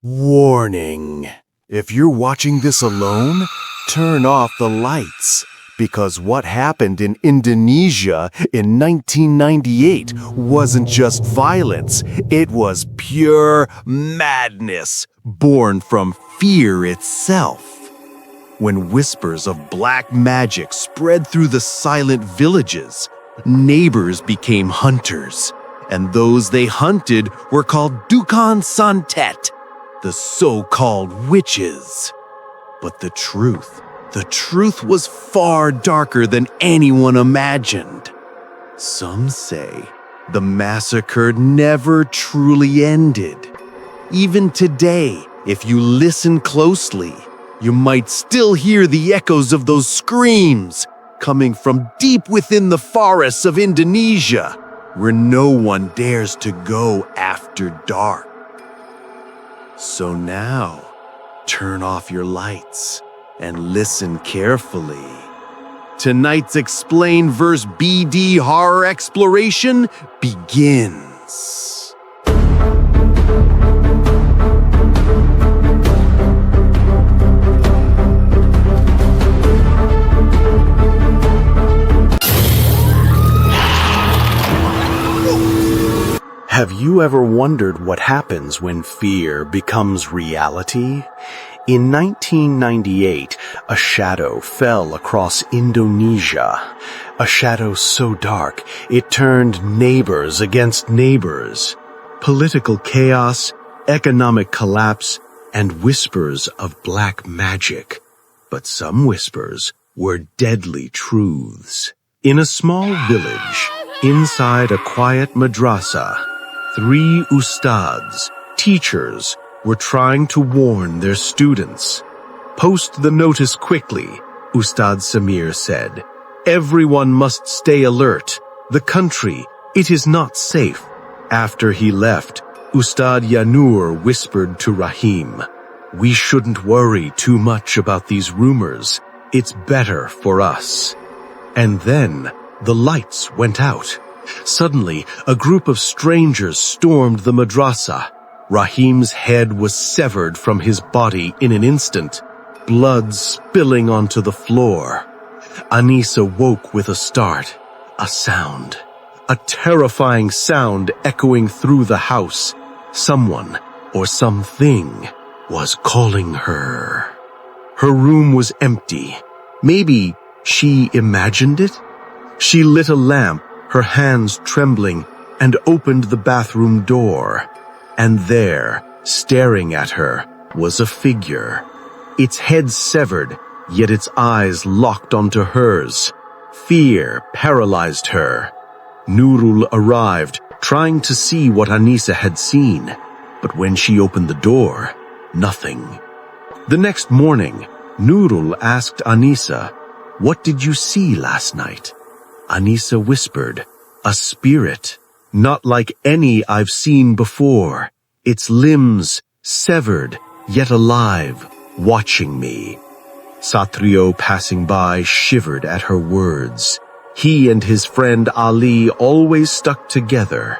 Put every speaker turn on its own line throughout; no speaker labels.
Warning. If you're watching this alone, turn off the lights. Because what happened in Indonesia in 1998 wasn't just violence, it was pure madness, born from fear itself. When whispers of black magic spread through the silent villages, neighbors became hunters, and those they hunted were called Dukun Santet, the so-called witches. But the truth was far darker than anyone imagined. Some say the massacre never truly ended. Even today, if you listen closely, you might still hear the echoes of those screams coming from deep within the forests of Indonesia, where no one dares to go after dark. So now, turn off your lights and listen carefully. Tonight's Explain vs. BD horror exploration begins.
Have you ever wondered what happens when fear becomes reality? In 1998, a shadow fell across Indonesia. A shadow so dark, it turned neighbors against neighbors. Political chaos, economic collapse, and whispers of black magic. But some whispers were deadly truths. In a small village, inside a quiet madrasa, 3 ustads, teachers, were trying to warn their students. "Post the notice quickly," Ustad Samir said. "Everyone must stay alert. The country, it is not safe." After he left, Ustad Yanur whispered to Rahim, "We shouldn't worry too much about these rumors. It's better for us." And then the lights went out. Suddenly, a group of strangers stormed the madrasa. Rahim's head was severed from his body in an instant, blood spilling onto the floor. Anissa woke with a start. A sound. A terrifying sound echoing through the house. Someone, or something, was calling her. Her room was empty. Maybe she imagined it? She lit a lamp, her hands trembling, and opened the bathroom door. And there, staring at her, was a figure. Its head severed, yet its eyes locked onto hers. Fear paralyzed her. Nurul arrived, trying to see what Anissa had seen. But when she opened the door, nothing. The next morning, Nurul asked Anissa, "What did you see last night?" Anissa whispered, "A spirit. Not like any I've seen before. Its limbs severed, yet alive, watching me." Satrio, passing by, shivered at her words. He and his friend Ali always stuck together.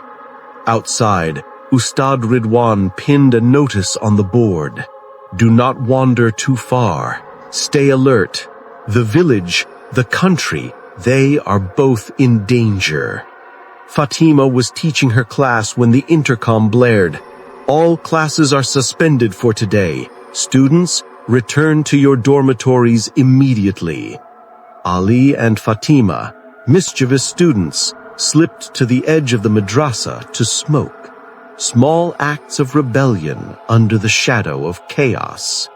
Outside, Ustad Ridwan pinned a notice on the board. "Do not wander too far. Stay alert. The village, the country, they are both in danger." Fatima was teaching her class when the intercom blared. "All classes are suspended for today. Students, return to your dormitories immediately." Ali and Fatima, mischievous students, slipped to the edge of the madrasa to smoke. Small acts of rebellion under the shadow of chaos.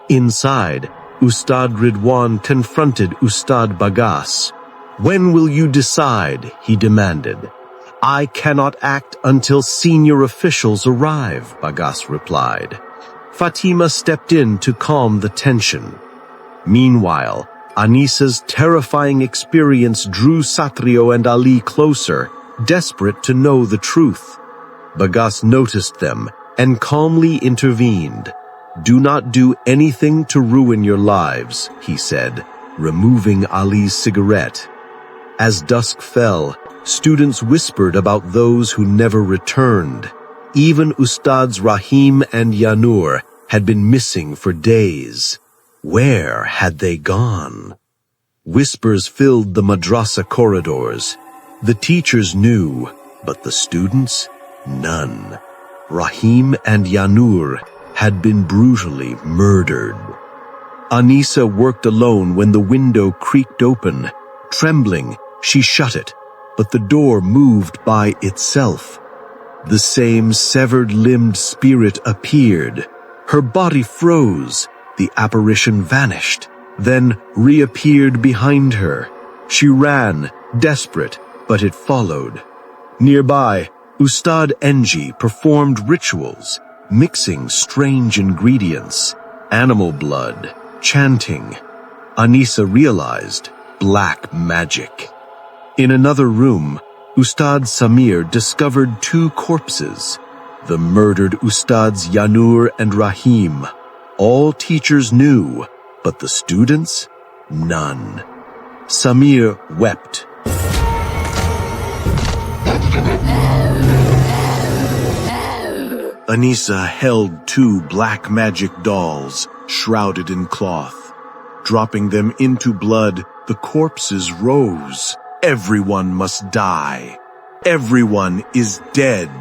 Inside, Ustad Ridwan confronted Ustad Bagas. "When will you decide?" he demanded. "I cannot act until senior officials arrive," Bagas replied. Fatima stepped in to calm the tension. Meanwhile, Anissa's terrifying experience drew Satrio and Ali closer, desperate to know the truth. Bagas noticed them and calmly intervened. "Do not do anything to ruin your lives," he said, removing Ali's cigarette. As dusk fell, students whispered about those who never returned. Even Ustads Rahim and Yanur had been missing for days. Where had they gone? Whispers filled the madrasa corridors. The teachers knew, but the students? None. Rahim and Yanur had been brutally murdered. Anisa worked alone when the window creaked open. Trembling, she shut it, but the door moved by itself. The same severed-limbed spirit appeared. Her body froze. The apparition vanished, then reappeared behind her. She ran, desperate, but it followed. Nearby, Ustad Enji performed rituals, mixing strange ingredients, animal blood, chanting. Anisa realized black magic. In another room, Ustad Samir discovered two corpses, the murdered Ustads Yanur and Rahim. All teachers knew, but the students? None. Samir wept. Anisa held two black magic dolls, shrouded in cloth. Dropping them into blood, the corpses rose. Everyone must die. Everyone is dead.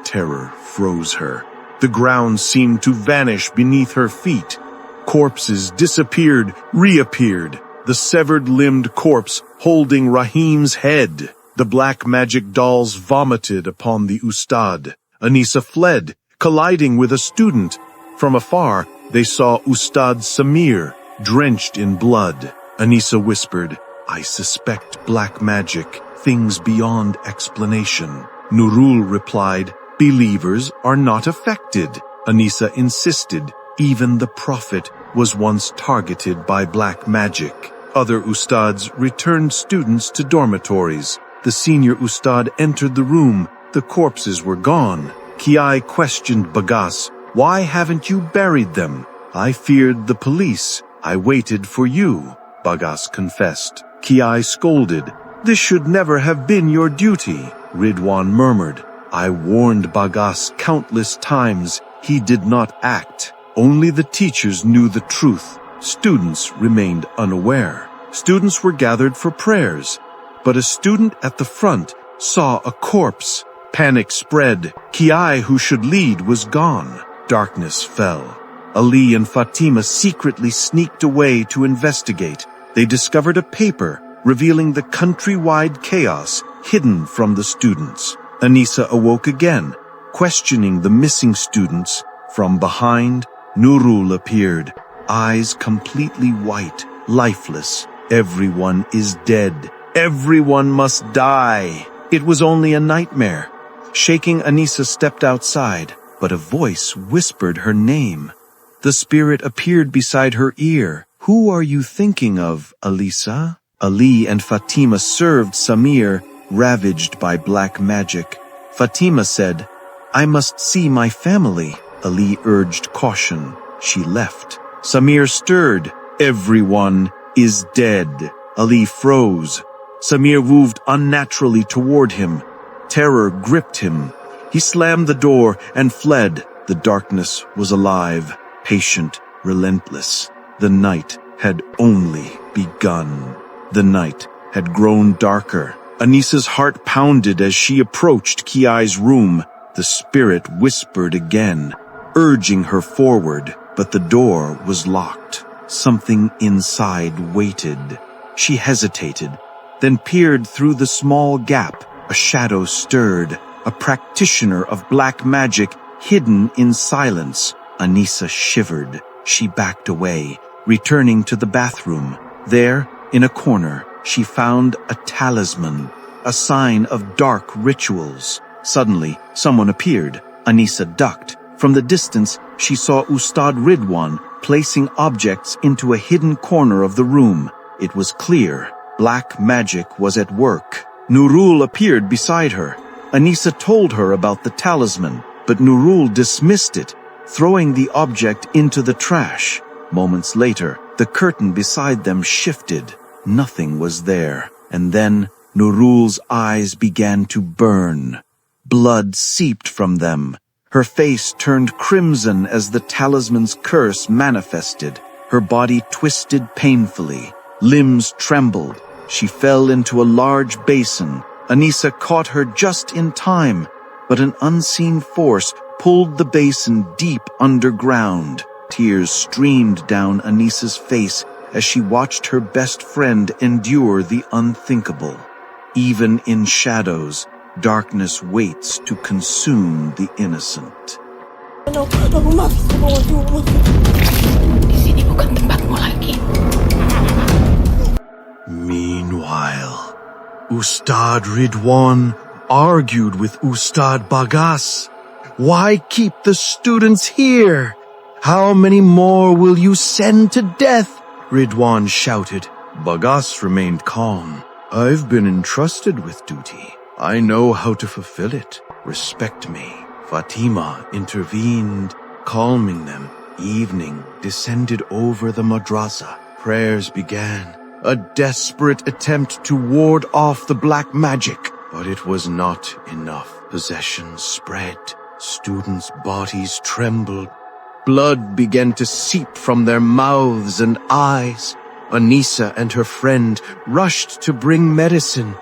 Terror froze her. The ground seemed to vanish beneath her feet. Corpses disappeared, reappeared. The severed-limbed corpse holding Rahim's head. The black magic dolls vomited upon the Ustad. Anisa fled, colliding with a student. From afar, they saw Ustad Samir, drenched in blood. Anisa whispered, "I suspect black magic, things beyond explanation." Nurul replied, "Believers are not affected." Anisa insisted, even the prophet was once targeted by black magic. Other ustads returned students to dormitories. The senior ustad entered the room. The corpses were gone. Kiai questioned Bagas, "Why haven't you buried them?" "I feared the police. I waited for you," Bagas confessed. Kiai scolded, "This should never have been your duty." Ridwan murmured, "I warned Bagas countless times. He did not act. Only the teachers knew the truth. Students remained unaware. Students were gathered for prayers, but a student at the front saw a corpse. Panic spread. Kiai, who should lead, was gone. Darkness fell. Ali and Fatima secretly sneaked away to investigate. They discovered a paper revealing the countrywide chaos hidden from the students. Anisa awoke again, questioning the missing students. From behind, Nurul appeared, eyes completely white, lifeless. "Everyone is dead. Everyone must die." It was only a nightmare. Shaking, Anisa stepped outside, but a voice whispered her name. The spirit appeared beside her ear. "Who are you thinking of, Alisa?" Ali and Fatima served Samir, ravaged by black magic. Fatima said, "I must see my family." Ali urged caution. She left. Samir stirred. "Everyone is dead." Ali froze. Samir moved unnaturally toward him. Terror gripped him. He slammed the door and fled. The darkness was alive, patient, relentless. The night had only begun. The night had grown darker. Anisa's heart pounded as she approached Kiai's room. The spirit whispered again, urging her forward, but the door was locked. Something inside waited. She hesitated, then peered through the small gap. A shadow stirred, a practitioner of black magic hidden in silence. Anisa shivered. She backed away, returning to the bathroom. There, in a corner, she found a talisman, a sign of dark rituals. Suddenly, someone appeared. Anisa ducked. From the distance, she saw Ustad Ridwan placing objects into a hidden corner of the room. It was clear. Black magic was at work. Nurul appeared beside her. Anisa told her about the talisman, but Nurul dismissed it, throwing the object into the trash. Moments later, the curtain beside them shifted. Nothing was there. And then Nurul's eyes began to burn. Blood seeped from them.
Her face turned crimson as the talisman's curse manifested. Her body twisted painfully. Limbs trembled. She fell into a large basin. Anissa caught her just in time, but an unseen force pulled the basin deep underground. Tears streamed down Anissa's face as she watched her best friend endure the unthinkable. Even in shadows, darkness waits to consume the innocent.
Meanwhile, Ustad Ridwan argued with Ustad Bagas. Why keep the students here? How many more will you send to death? Ridwan shouted. Bagas remained calm. I've been entrusted with duty. I know how to fulfill it. Respect me. Fatima intervened, calming them. Evening descended over the madrasa. Prayers began. A desperate attempt to ward off the black magic. But it was not enough. Possession spread. Students' bodies trembled. Blood began to seep from their mouths and eyes. Anissa and her friend rushed to bring medicine.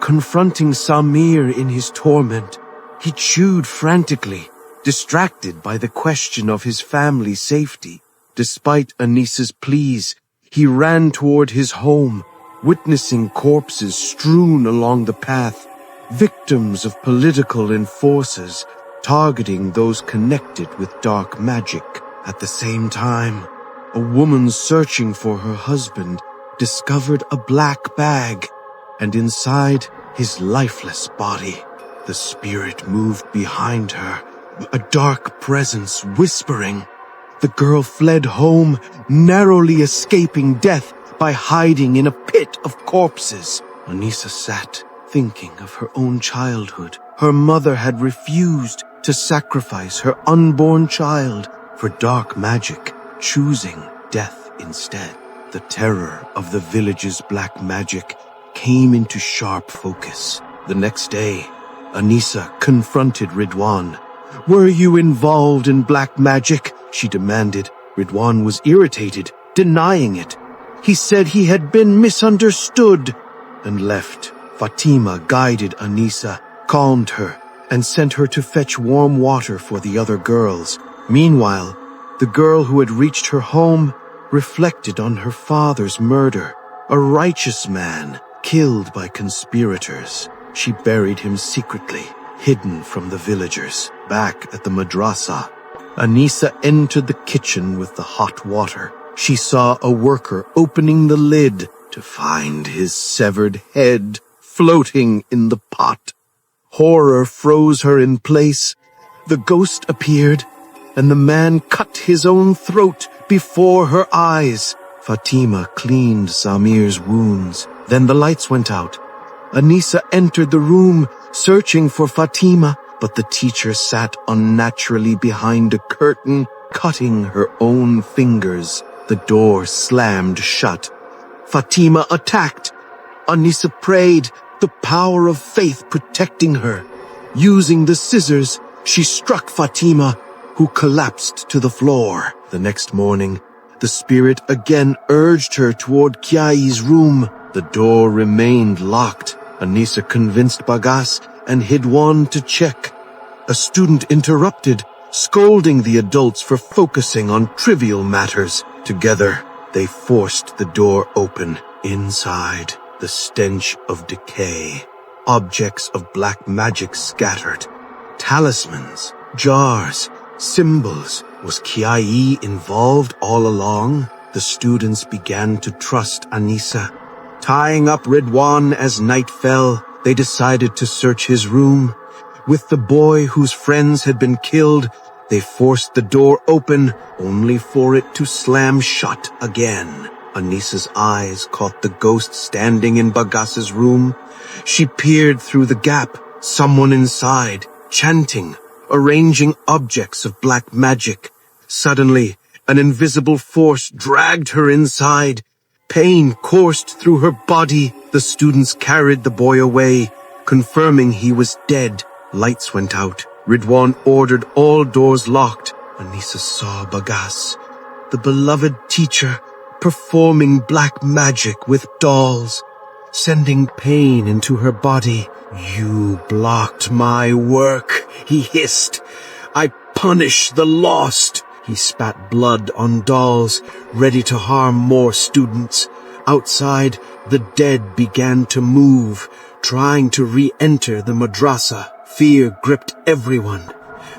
Confronting Samir in his torment, he chewed frantically, distracted by the question of his family's safety. Despite Anissa's pleas, he ran toward his home, witnessing corpses strewn along the path, victims of political enforcers, targeting those connected with dark magic. At the same time, a woman searching for her husband discovered a black bag, and inside his lifeless body, the spirit moved behind her, a dark presence whispering. The girl fled home, narrowly escaping death by hiding in a pit of corpses. Anissa sat, thinking of her own childhood. Her mother had refused to sacrifice her unborn child for dark magic, choosing death instead. The terror of the village's black magic came into sharp focus. The next day, Anissa confronted Ridwan. Were you involved in black magic? She demanded. Ridwan was irritated, denying it. He said he had been misunderstood and left. Fatima guided Anissa, calmed her, and sent her to fetch warm water for the other girls. Meanwhile, the girl who had reached her home reflected on her father's murder, a righteous man killed by conspirators. She buried him secretly, hidden from the villagers. Back at the madrasa, Anissa entered the kitchen with the hot water. She saw a worker opening the lid to find his severed head floating in the pot. Horror froze her in place. The ghost appeared, and the man cut his own throat before her eyes. Fatima cleaned Samir's wounds. Then the lights went out. Anissa entered the room, searching for Fatima, but the teacher sat unnaturally behind a curtain, cutting her own fingers. The door slammed shut. Fatima attacked. Anissa prayed, the power of faith protecting her. Using the scissors, she struck Fatima, who collapsed to the floor. The next morning, the spirit again urged her toward Kiai's room. The door remained locked. Anissa convinced Bagas and Hidwan to check. A student interrupted, scolding the adults for focusing on trivial matters. Together, they forced the door open. Inside, the stench of decay. Objects of black magic scattered. Talismans, jars, symbols. Was Kiai involved all along? The students began to trust Anissa. Tying up Ridwan as night fell, they decided to search his room. With the boy whose friends had been killed, they forced the door open, only for it to slam shut again. Anissa's eyes caught the ghost standing in Bagas's room. She peered through the gap, someone inside, chanting, arranging objects of black magic. Suddenly, an invisible force dragged her inside. Pain coursed through her body. The students carried the boy away, confirming he was dead. Lights went out. Ridwan ordered all doors locked. Anissa saw Bagas, the beloved teacher, performing black magic with dolls, sending pain into her body. "You blocked my work," he hissed. "I punish the lost." He spat blood on dolls, ready to harm more students. Outside, the dead began to move, trying to re-enter the madrasa. Fear gripped everyone.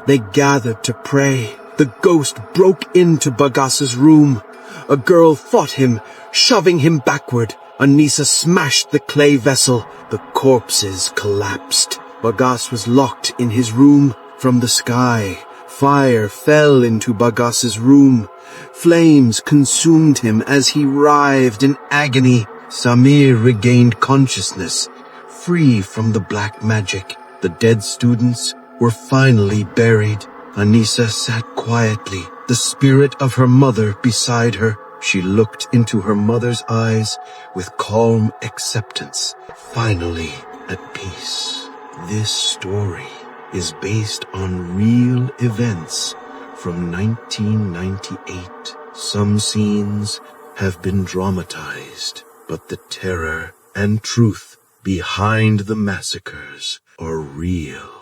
They gathered to pray. The ghost broke into Bagas's room. A girl fought him, shoving him backward. Anissa smashed the clay vessel. The corpses collapsed. Bagas was locked in his room. From the sky, fire fell into Bagas's room. Flames consumed him as he writhed in agony. Samir regained consciousness, free from the black magic. The dead students were finally buried. Anissa sat quietly, the spirit of her mother beside her. She looked into her mother's eyes with calm acceptance, finally at peace. This story is based on real events from 1998. Some scenes have been dramatized, but the terror and truth behind the massacres are real.